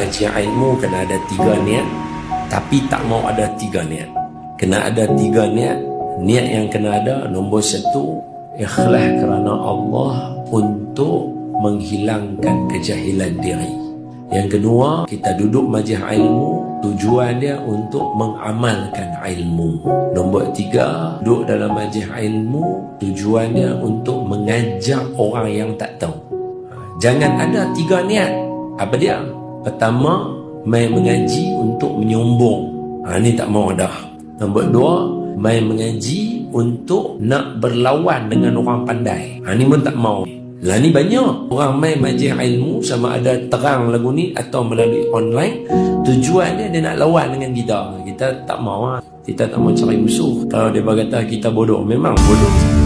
Ngaji ilmu kena ada 3 niat, tapi tak mau ada 3 niat. Kena ada 3 niat. Niat yang kena ada, nombor 1, ikhlas kerana Allah untuk menghilangkan kejahilan diri. Yang kedua, kita duduk majlis ilmu, tujuan dia untuk mengamalkan ilmu. Nombor 3, duduk dalam majlis ilmu, tujuan dia untuk mengajak orang yang tak tahu. Jangan ada 3 niat. Apa dia? Pertama, main mengaji untuk menyombong. Ni tak mau dah. Nombor 2, main mengaji untuk nak berlawan dengan orang pandai. Ni pun tak mau. Lah ni banyak orang main majlis ilmu, sama ada terang lagu ni atau melalui online. Tujuan dia nak lawan dengan kita. Kita tak mau. Kita tak mau cari musuh. Kalau dia berkata kita bodoh, memang bodoh.